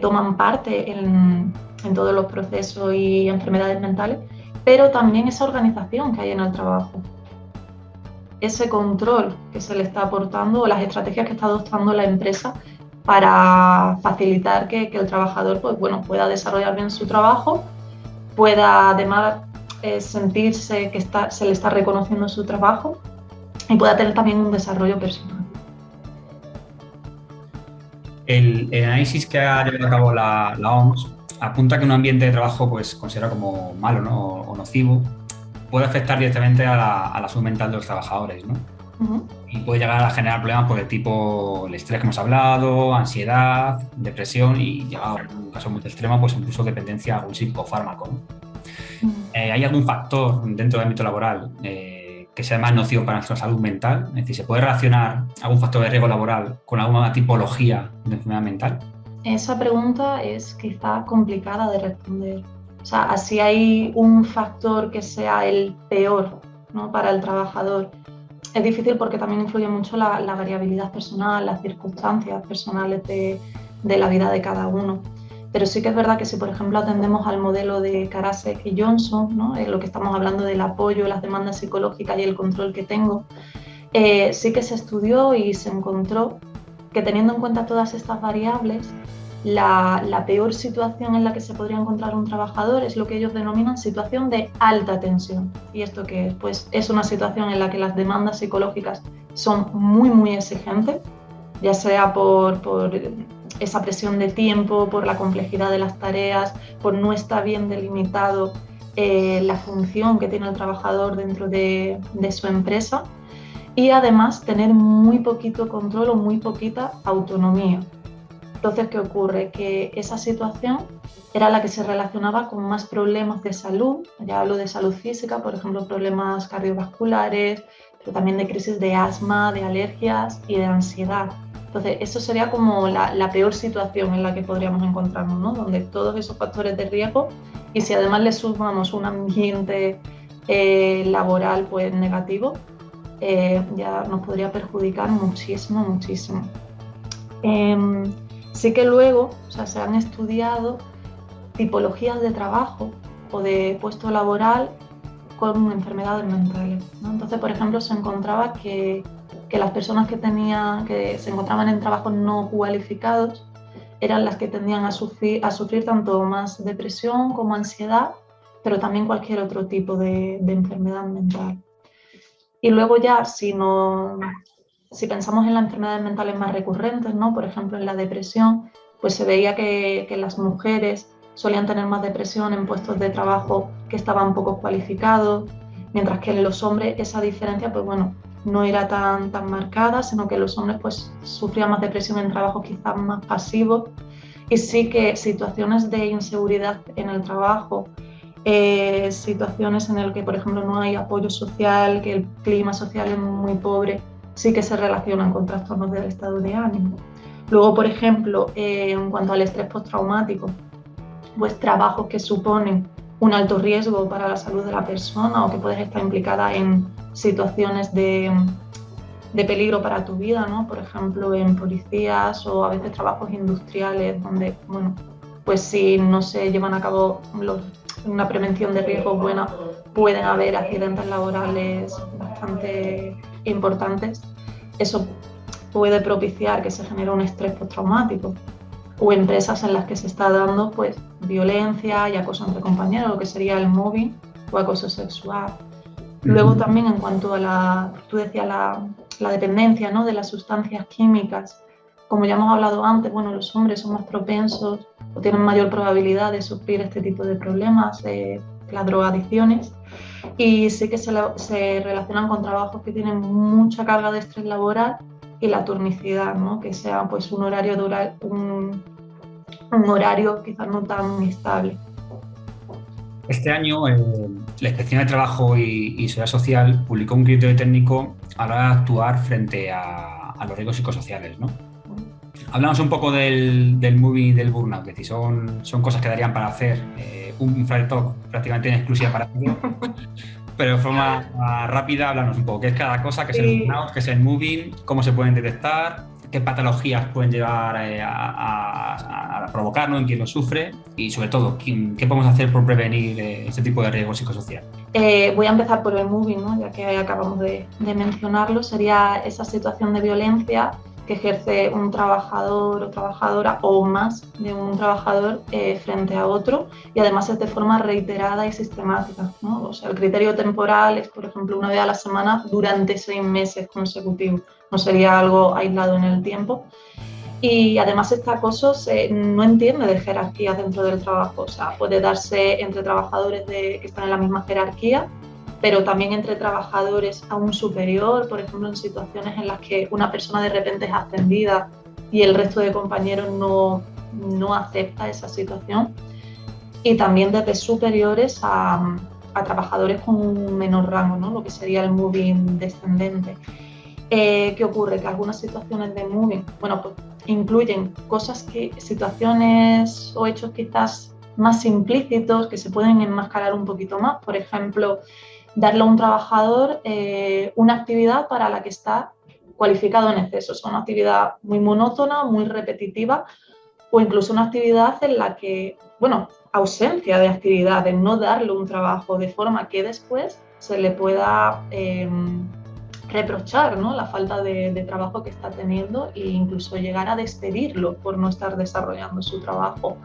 toman parte en todos los procesos y enfermedades mentales, pero también esa organización que hay en el trabajo, ese control que se le está aportando o las estrategias que está adoptando la empresa para facilitar que el trabajador pues, bueno, pueda desarrollar bien su trabajo, pueda además sentirse que se le está reconociendo su trabajo y pueda tener también un desarrollo personal. El análisis que ha llevado a cabo la OMS apunta que un ambiente de trabajo pues, considerado como malo, ¿no? o nocivo puede afectar directamente a la salud mental de los trabajadores, ¿no? Y puede llegar a generar problemas por el tipo el estrés que hemos hablado, ansiedad, depresión y, llegado en un caso muy extremo, pues incluso dependencia a algún psicofármaco, ¿no? ¿Hay algún factor dentro del ámbito laboral que sea más nocivo para nuestra salud mental? Es decir, ¿se puede relacionar algún factor de riesgo laboral con alguna tipología de enfermedad mental? Esa pregunta es quizá complicada de responder. O sea, así hay un factor que sea el peor, ¿no? Para el trabajador. Es difícil porque también influye mucho la variabilidad personal, las circunstancias personales de la vida de cada uno. Pero sí que es verdad que si, por ejemplo, atendemos al modelo de Karasek y Johnson, ¿no? Lo que estamos hablando del apoyo, las demandas psicológicas y el control que tengo, sí que se estudió y se encontró que teniendo en cuenta todas estas variables, la peor situación en la que se podría encontrar un trabajador es lo que ellos denominan situación de alta tensión. ¿Y esto qué es? Pues es una situación en la que las demandas psicológicas son muy, muy exigentes, ya sea por esa presión de tiempo, por la complejidad de las tareas, por no estar bien delimitado la función que tiene el trabajador dentro de su empresa y además tener muy poquito control o muy poquita autonomía. Entonces, ¿qué ocurre? Que esa situación era la que se relacionaba con más problemas de salud, ya hablo de salud física, por ejemplo, problemas cardiovasculares, pero también de crisis de asma, de alergias y de ansiedad. Entonces, eso sería como la peor situación en la que podríamos encontrarnos, ¿no? Donde todos esos factores de riesgo y si además le sumamos un ambiente laboral pues negativo, ya nos podría perjudicar muchísimo, muchísimo. Sí que luego, o sea, se han estudiado tipologías de trabajo o de puesto laboral con enfermedades mentales, ¿no? Entonces, por ejemplo, se encontraba que las personas que se encontraban en trabajos no cualificados eran las que tendían a sufrir tanto más depresión como ansiedad, pero también cualquier otro tipo de enfermedad mental. Y luego ya, si pensamos en las enfermedades mentales más recurrentes, ¿no? Por ejemplo, en la depresión, pues se veía que las mujeres solían tener más depresión en puestos de trabajo que estaban poco cualificados, mientras que en los hombres esa diferencia, pues bueno, no era tan marcada, sino que los hombres pues sufrían más depresión en trabajos quizás más pasivos y sí que situaciones de inseguridad en el trabajo, situaciones en las que, por ejemplo, no hay apoyo social, que el clima social es muy pobre, sí que se relacionan con trastornos del estado de ánimo. Luego, por ejemplo, en cuanto al estrés postraumático, pues trabajos que suponen un alto riesgo para la salud de la persona o que puedes estar implicada en situaciones de peligro para tu vida, ¿no? Por ejemplo, en policías o a veces trabajos industriales donde, bueno, pues si no se llevan a cabo una prevención de riesgos buena, pueden haber accidentes laborales bastante importantes. Eso puede propiciar que se genere un estrés postraumático o empresas en las que se está dando pues violencia y acoso entre compañeros, lo que sería el mobbing o acoso sexual. Luego también en cuanto a tú decías la dependencia, ¿no? De las sustancias químicas, como ya hemos hablado antes, bueno, los hombres son más propensos o tienen mayor probabilidad de sufrir este tipo de problemas, las drogadicciones, y sí que se relacionan con trabajos que tienen mucha carga de estrés laboral y la turnicidad, ¿no? Que sea pues un horario quizás no tan estable. Este año, la Inspección de Trabajo y Seguridad Social publicó un criterio técnico a la hora de actuar frente a los riesgos psicosociales, ¿no? Hablamos un poco del moving y del burnout, es decir, son cosas que darían para hacer un Friday Talk prácticamente en exclusiva para ello, pero de forma rápida, háblanos un poco. ¿Qué es cada cosa? ¿Qué es el Sí. burnout? ¿Qué es el moving? ¿Cómo se pueden detectar? ¿Qué patologías pueden llevar a provocarlo? ¿En quién lo sufre? Y sobre todo, ¿qué podemos hacer por prevenir este tipo de riesgo psicosocial? Voy a empezar por el moving, ¿no? Ya que acabamos de mencionarlo. Sería esa situación de violencia que ejerce un trabajador o trabajadora o más de un trabajador frente a otro, y además es de forma reiterada y sistemática, ¿no? O sea, el criterio temporal es, por ejemplo, una vez a la semana durante 6 meses consecutivos. No sería algo aislado en el tiempo. Y además este acoso no entiende de jerarquía dentro del trabajo, o sea, puede darse entre trabajadores que están en la misma jerarquía, pero también entre trabajadores aún superior, por ejemplo, en situaciones en las que una persona de repente es ascendida y el resto de compañeros no acepta esa situación, y también desde superiores a trabajadores con un menor rango, ¿no? Lo que sería el moving descendente. ¿Qué ocurre? Que algunas situaciones de moving, bueno, pues incluyen situaciones o hechos quizás más implícitos que se pueden enmascarar un poquito más. Por ejemplo, darle a un trabajador una actividad para la que está cualificado en exceso. O sea, una actividad muy monótona, muy repetitiva, o incluso una actividad en la que, bueno, ausencia de actividades, no darle un trabajo de forma que después se le pueda reprochar, ¿no? La falta de trabajo que está teniendo e incluso llegar a despedirlo por no estar desarrollando su trabajo.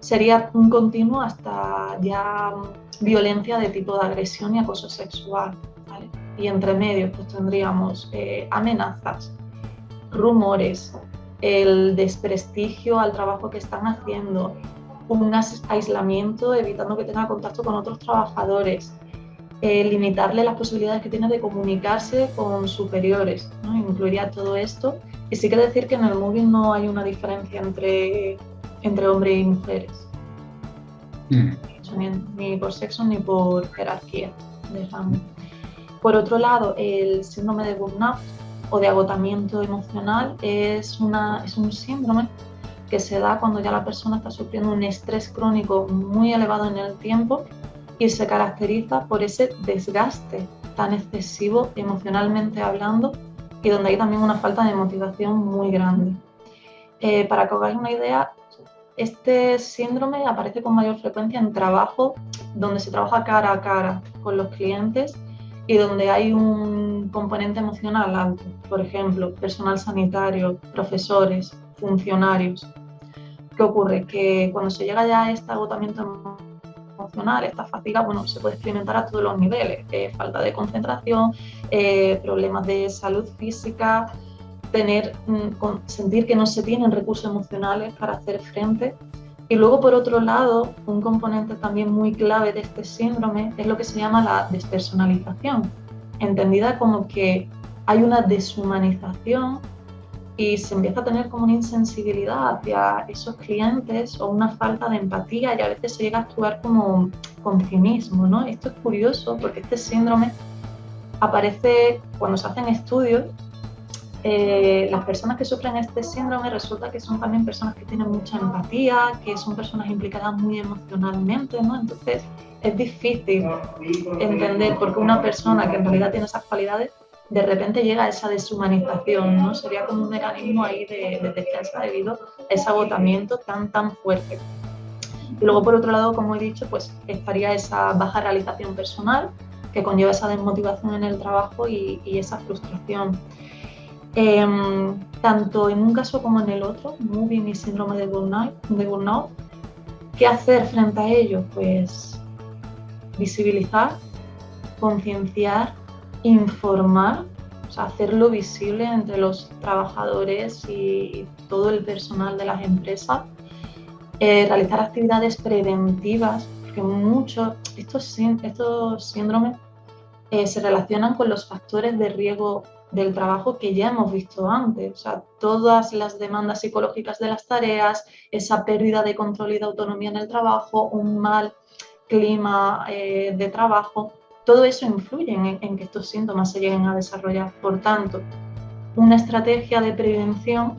Sería un continuo hasta ya violencia de tipo de agresión y acoso sexual, ¿vale? Y entre medio pues tendríamos amenazas, rumores, el desprestigio al trabajo que están haciendo, un aislamiento evitando que tenga contacto con otros trabajadores, limitarle las posibilidades que tiene de comunicarse con superiores, ¿no? Incluiría todo esto. Y sí que decir que en el moving no hay una diferencia entre hombres y mujeres, ni por sexo ni por jerarquía de rango. Por otro lado, el síndrome de burnout o de agotamiento emocional es un síndrome que se da cuando ya la persona está sufriendo un estrés crónico muy elevado en el tiempo y se caracteriza por ese desgaste tan excesivo emocionalmente hablando, y donde hay también una falta de motivación muy grande. Para que os hagáis una idea, este síndrome aparece con mayor frecuencia en trabajo donde se trabaja cara a cara con los clientes y donde hay un componente emocional alto. Por ejemplo, personal sanitario, profesores, funcionarios. ¿Qué ocurre? Que cuando se llega ya a este agotamiento emocional, esta fatiga, bueno, se puede experimentar a todos los niveles, falta de concentración, problemas de salud física, sentir que no se tienen recursos emocionales para hacer frente. Y luego, por otro lado, un componente también muy clave de este síndrome es lo que se llama la despersonalización, entendida como que hay una deshumanización y se empieza a tener como una insensibilidad hacia esos clientes o una falta de empatía, y a veces se llega a actuar como con cinismo, ¿no? Esto es curioso porque este síndrome aparece cuando se hacen estudios. Las personas que sufren este síndrome resulta que son también personas que tienen mucha empatía, que son personas implicadas muy emocionalmente, ¿no? Entonces es difícil entender por qué una persona que en realidad tiene esas cualidades de repente llega a esa deshumanización, ¿no? Sería como un mecanismo ahí de defensa debido a ese agotamiento tan fuerte. Y luego, por otro lado, como he dicho, pues estaría esa baja realización personal que conlleva esa desmotivación en el trabajo y esa frustración. Tanto en un caso como en el otro, moving y síndrome de burnout, ¿qué hacer frente a ello? Pues visibilizar, concienciar, informar, o sea, hacerlo visible entre los trabajadores y todo el personal de las empresas, realizar actividades preventivas, porque estos síndromes se relacionan con los factores de riesgo del trabajo que ya hemos visto antes, o sea, todas las demandas psicológicas de las tareas, esa pérdida de control y de autonomía en el trabajo, un mal clima de trabajo, todo eso influye en que estos síntomas se lleguen a desarrollar. Por tanto, una estrategia de prevención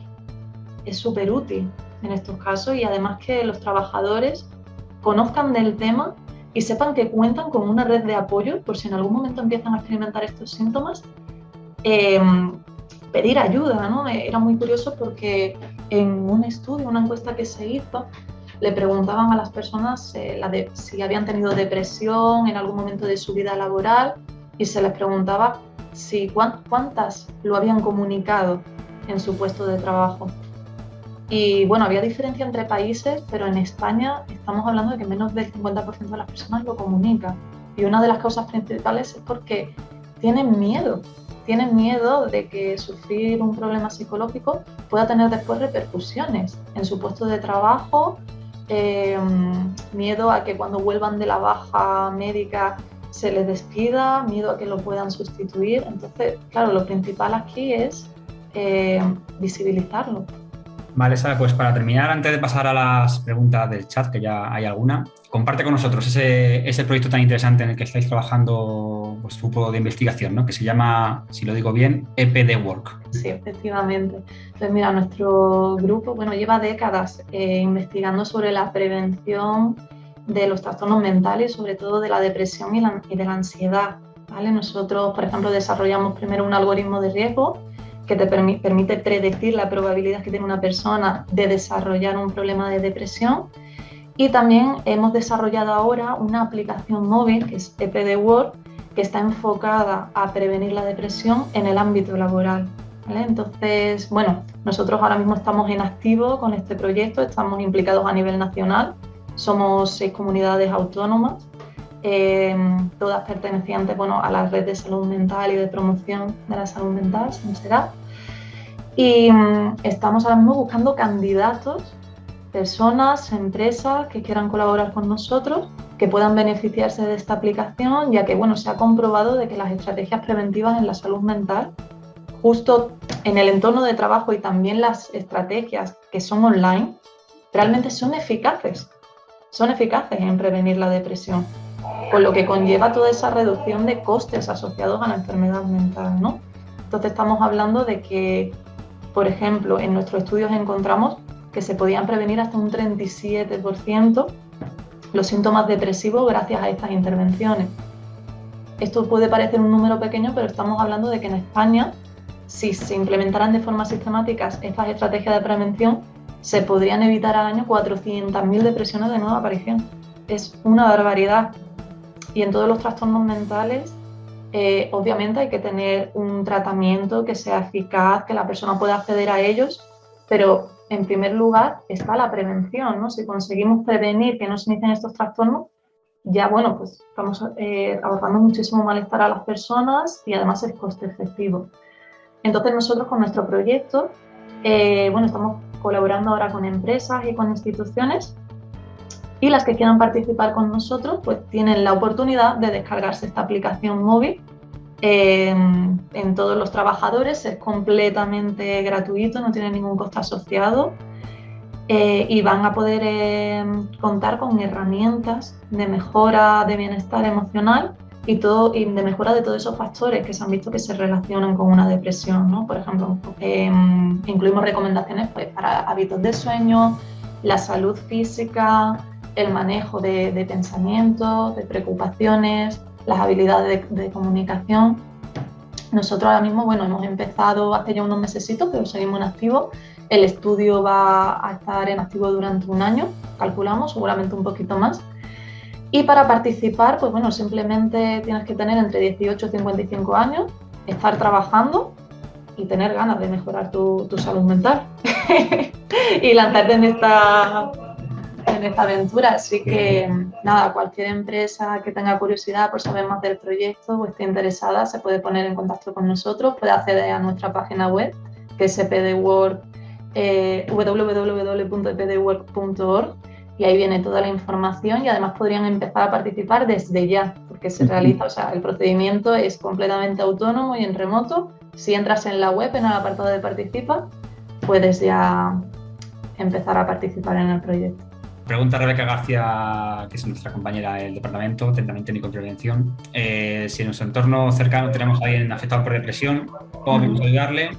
es súper útil en estos casos, y además que los trabajadores conozcan del tema y sepan que cuentan con una red de apoyo por si en algún momento empiezan a experimentar estos síntomas. Pedir ayuda, ¿no? Era muy curioso porque en un estudio, una encuesta que se hizo, le preguntaban a las personas si habían tenido depresión en algún momento de su vida laboral y se les preguntaba si cuántas lo habían comunicado en su puesto de trabajo. Y bueno, había diferencia entre países, pero en España estamos hablando de que menos del 50% de las personas lo comunican. Y una de las causas principales es porque tienen miedo de que sufrir un problema psicológico pueda tener después repercusiones en su puesto de trabajo, miedo a que cuando vuelvan de la baja médica se les despida, miedo a que lo puedan sustituir. Entonces, claro, lo principal aquí es visibilizarlo. Vale, Sara, pues para terminar, antes de pasar a las preguntas del chat, que ya hay alguna, comparte con nosotros ese proyecto tan interesante en el que estáis trabajando, vuestro grupo de investigación, ¿no? Que se llama, si lo digo bien, EPD Work. Sí, efectivamente. Entonces, mira, nuestro grupo, bueno, lleva décadas investigando sobre la prevención de los trastornos mentales, sobre todo de la depresión y de la ansiedad, ¿vale? Nosotros, por ejemplo, desarrollamos primero un algoritmo de riesgo que te permite predecir la probabilidad que tiene una persona de desarrollar un problema de depresión. Y también hemos desarrollado ahora una aplicación móvil, que es EPD Work, que está enfocada a prevenir la depresión en el ámbito laboral, ¿vale? Entonces, bueno, nosotros ahora mismo estamos en activo con este proyecto, estamos implicados a nivel nacional, somos 6 comunidades autónomas, todas pertenecientes, bueno, a la red de salud mental y de promoción de la salud mental, SEMSERAP. Y estamos ahora mismo buscando candidatos, personas, empresas que quieran colaborar con nosotros, que puedan beneficiarse de esta aplicación, ya que bueno, se ha comprobado de que las estrategias preventivas en la salud mental, justo en el entorno de trabajo y también las estrategias que son online, realmente son eficaces en prevenir la depresión, con lo que conlleva toda esa reducción de costes asociados a la enfermedad mental, ¿no? Entonces estamos hablando de que, por ejemplo, en nuestros estudios encontramos que se podían prevenir hasta un 37% los síntomas depresivos gracias a estas intervenciones. Esto puede parecer un número pequeño, pero estamos hablando de que en España, si se implementaran de forma sistemática estas estrategias de prevención, se podrían evitar al año 400.000 depresiones de nueva aparición. Es una barbaridad. Y en todos los trastornos mentales, obviamente hay que tener un tratamiento que sea eficaz, que la persona pueda acceder a ellos, pero en primer lugar está la prevención, ¿no? Si conseguimos prevenir que no se inicien estos trastornos, ya bueno, pues estamos ahorrando muchísimo malestar a las personas y además es coste efectivo. Entonces nosotros con nuestro proyecto, bueno, estamos colaborando ahora con empresas y con instituciones, y las que quieran participar con nosotros pues tienen la oportunidad de descargarse esta aplicación móvil en todos los trabajadores, es completamente gratuito, no tiene ningún coste asociado, y van a poder contar con herramientas de mejora de bienestar emocional y de mejora de todos esos factores que se han visto que se relacionan con una depresión, ¿no? Por ejemplo, incluimos recomendaciones pues, para hábitos de sueño, la salud física, el manejo de pensamientos, de preocupaciones, las habilidades de comunicación. Nosotros ahora mismo, bueno, hemos empezado hace ya unos mesecitos, pero seguimos en activo. El estudio va a estar en activo durante un año, calculamos, seguramente un poquito más. Y para participar, pues bueno, simplemente tienes que tener entre 18 y 55 años, estar trabajando y tener ganas de mejorar tu salud mental y lanzarte en esta aventura. Así que nada, cualquier empresa que tenga curiosidad por saber más del proyecto o esté interesada se puede poner en contacto con nosotros, puede acceder a nuestra página web, que es epdwork, www.epdwork.org, y ahí viene toda la información y además podrían empezar a participar desde ya, porque se realiza, o sea, el procedimiento es completamente autónomo y en remoto. Si entras en la web, en el apartado de participa, puedes ya empezar a participar en el proyecto. Pregunta Rebeca García, que es nuestra compañera del Departamento también Técnico de Prevención. Si en nuestro entorno cercano tenemos a alguien afectado por depresión, ¿cómo podemos ayudarle?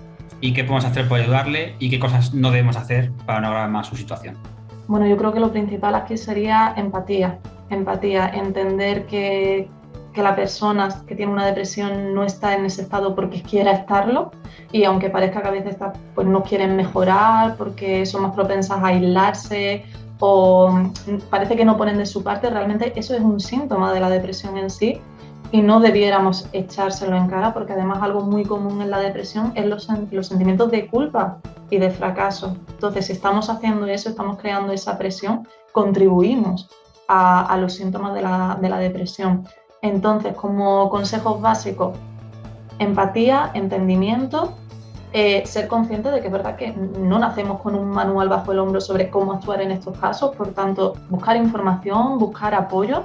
¿Y qué podemos hacer para ayudarle? ¿Y qué cosas no debemos hacer para no agravar más su situación? Bueno, yo creo que lo principal aquí sería empatía. empatía, entender que la persona que tiene una depresión no está en ese estado porque quiera estarlo, y aunque parezca que a veces pues no quieren mejorar porque son más propensas a aislarse o parece que no ponen de su parte, realmente eso es un síntoma de la depresión en sí y no debiéramos echárselo en cara, porque además algo muy común en la depresión es los sentimientos de culpa y de fracaso. Entonces, si estamos haciendo eso, estamos creando esa presión, contribuimos a los síntomas de la depresión. Entonces, como consejos básicos, empatía, entendimiento, ser consciente de que es verdad que no nacemos con un manual bajo el hombro sobre cómo actuar en estos casos, por tanto, buscar información, buscar apoyo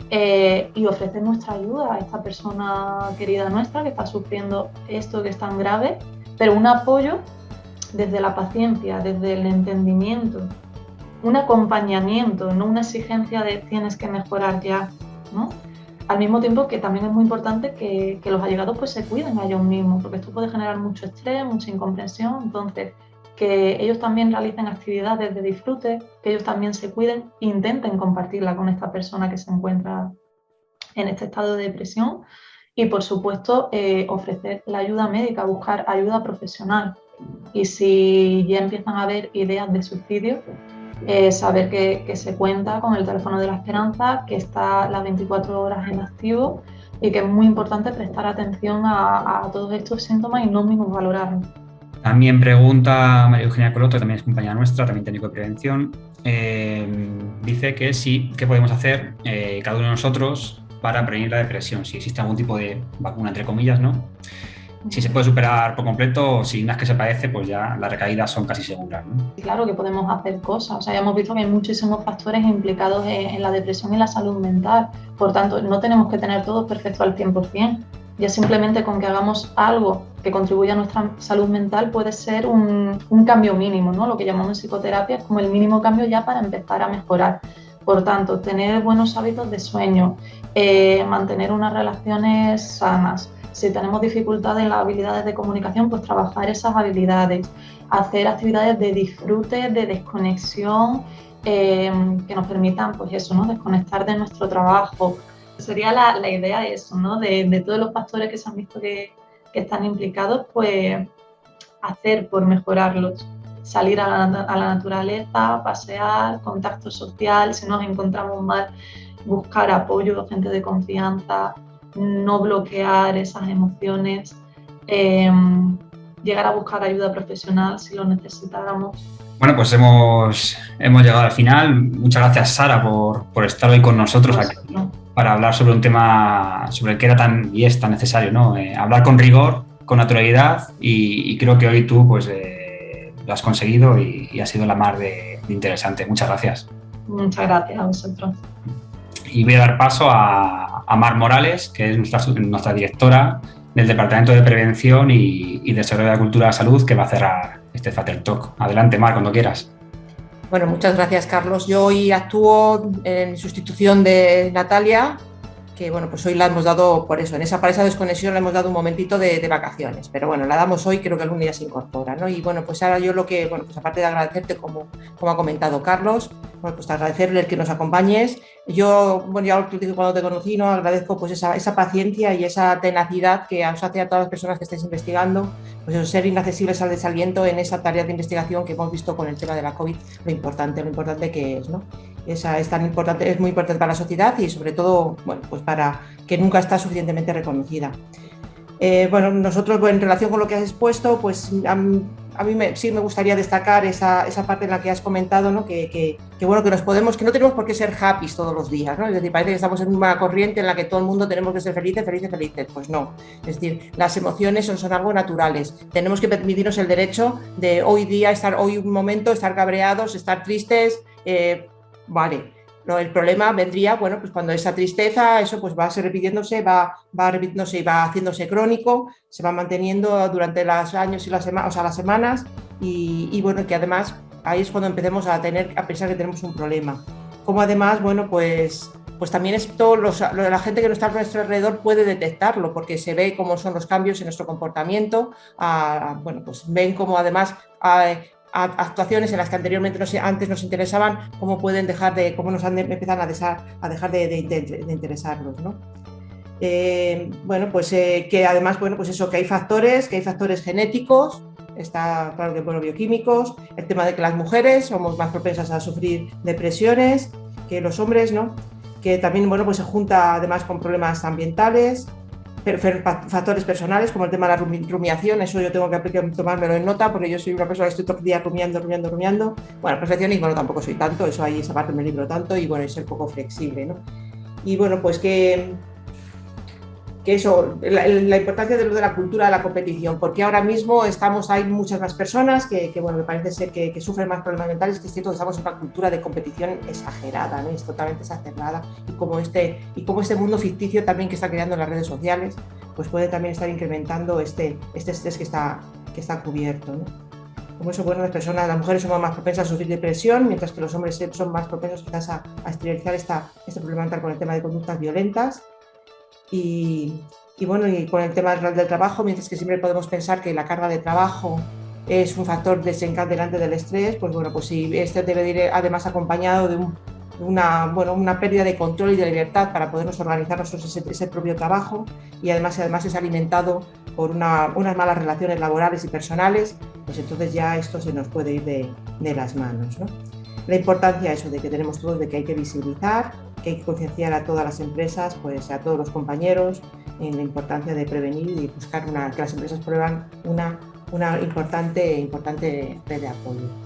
y ofrecer nuestra ayuda a esta persona querida nuestra que está sufriendo esto que es tan grave, pero un apoyo desde la paciencia, desde el entendimiento, un acompañamiento, no una exigencia de tienes que mejorar ya, ¿no? Al mismo tiempo que también es muy importante que los allegados pues se cuiden a ellos mismos, porque esto puede generar mucho estrés, mucha incomprensión. Entonces, que ellos también realicen actividades de disfrute, que ellos también se cuiden e intenten compartirla con esta persona que se encuentra en este estado de depresión. Y, por supuesto, ofrecer la ayuda médica, buscar ayuda profesional. Y si ya empiezan a haber ideas de suicidio, saber que se cuenta con el teléfono de la esperanza, que está las 24 horas en activo y que es muy importante prestar atención a todos estos síntomas y no minusvalorarlos. También pregunta María Eugenia Coloto, que también es compañera nuestra, también técnico de prevención. Dice que sí, ¿qué podemos hacer cada uno de nosotros para prevenir la depresión? Si existe algún tipo de vacuna, entre comillas, ¿no? Si se puede superar por completo, si no es que se padece, pues ya las recaídas son casi seguras, ¿no? Claro que podemos hacer cosas. O sea, ya hemos visto que hay muchísimos factores implicados en la depresión y la salud mental. Por tanto, no tenemos que tener todo perfecto al 100%. Ya simplemente con que hagamos algo que contribuya a nuestra salud mental puede ser un cambio mínimo, ¿no? Lo que llamamos psicoterapia es como el mínimo cambio ya para empezar a mejorar. Por tanto, tener buenos hábitos de sueño, mantener unas relaciones sanas. Si tenemos dificultades en las habilidades de comunicación, pues trabajar esas habilidades, hacer actividades de disfrute, de desconexión, que nos permitan, pues eso, ¿no? Desconectar de nuestro trabajo. Sería la idea de eso, ¿no? De todos los factores que se han visto que están implicados, pues hacer por mejorarlos. Salir a la naturaleza, pasear, contacto social, si nos encontramos mal, buscar apoyo, gente de confianza, no bloquear esas emociones, llegar a buscar ayuda profesional si lo necesitáramos. Bueno, pues hemos llegado al final. Muchas gracias, Sara, por estar hoy con nosotros aquí para hablar sobre un tema sobre el que era tan y es tan necesario, ¿no? Hablar con rigor, con naturalidad, y creo que hoy tú pues lo has conseguido y ha sido la mar de interesante. Muchas gracias. Muchas gracias a vosotros. Y voy a dar paso a Mar Morales, que es nuestra directora del Departamento de Prevención y Desarrollo de la Cultura de la Salud, que va a cerrar este Fatel Talk. Adelante, Mar, cuando quieras. Bueno, muchas gracias, Carlos. Yo hoy actúo en sustitución de Natalia, que bueno, pues hoy la hemos dado por eso, para esa desconexión le hemos dado un momentito de vacaciones, pero bueno, la damos hoy, creo que el lunes ya se incorpora, ¿no? Y bueno, pues ahora yo lo que, bueno, pues aparte de agradecerte, como ha comentado Carlos, bueno, pues agradecerle el que nos acompañes. Yo, bueno, ya lo dije cuando te conocí, ¿no? Agradezco pues esa paciencia y esa tenacidad que os hace a todas las personas que estáis investigando, pues eso, ser inaccesibles al desaliento en esa tarea de investigación que hemos visto con el tema de la COVID, lo importante que es, ¿no? Esa es tan importante, es muy importante para la sociedad y sobre todo, bueno, pues para que nunca está suficientemente reconocida. Bueno, nosotros, bueno, en relación con lo que has expuesto, pues a mí sí me gustaría destacar esa parte en la que has comentado, ¿no? Que bueno, que no tenemos por qué ser happy todos los días, ¿no? Es decir, parece que estamos en una corriente en la que todo el mundo tenemos que ser felices. Pues no. Es decir, las emociones son algo naturales. Tenemos que permitirnos el derecho de hoy día hoy un momento, estar cabreados, estar tristes, vale. No, el problema vendría, bueno, pues cuando esa tristeza, eso pues va repitiéndose, va repitiéndose y va haciéndose crónico, se va manteniendo durante los años y las semanas y bueno, que además ahí es cuando empecemos a pensar que tenemos un problema. Como además, bueno, pues también la gente que no está a nuestro alrededor puede detectarlo porque se ve cómo son los cambios en nuestro comportamiento, bueno, pues ven cómo además actuaciones en las que anteriormente antes nos interesaban, cómo pueden cómo nos han empezado a dejar de interesarnos, ¿no? Bueno, pues que además, bueno, pues eso, que hay factores genéticos, está claro que, bueno, bioquímicos, el tema de que las mujeres somos más propensas a sufrir depresiones que los hombres, ¿no? Que también, bueno, pues se junta además con problemas ambientales, factores personales como el tema de la rumiación. Eso yo tengo que tomármelo en nota porque yo soy una persona que estoy todo el día rumiando. Bueno, perfeccionismo no, tampoco soy tanto, eso ahí esa parte me libro tanto, y bueno, y ser poco flexible, ¿no? Y bueno, pues que eso, la importancia de la cultura de la competición, porque ahora mismo hay muchas más personas bueno, me parece ser que sufren más problemas mentales, que es cierto que estamos en una cultura de competición exagerada, ¿no? Es totalmente exagerada, y como este mundo ficticio también que está creando en las redes sociales, pues puede también estar incrementando este estrés que está cubierto, ¿no? Como eso, bueno, las mujeres somos más propensas a sufrir depresión, mientras que los hombres son más propensos quizás a exteriorizar este problema mental con el tema de conductas violentas. Y bueno, y con el tema del trabajo, mientras que siempre podemos pensar que la carga de trabajo es un factor desencadenante del estrés, pues bueno, pues si este debe ir además acompañado de una pérdida de control y de libertad para podernos organizar ese propio trabajo, y además es alimentado por unas malas relaciones laborales y personales, pues entonces ya esto se nos puede ir de las manos, ¿no? La importancia de que tenemos todos, de que hay que visibilizar, que hay que concienciar a todas las empresas, pues a todos los compañeros, en la importancia de prevenir y buscar que las empresas prueban una importante red de apoyo.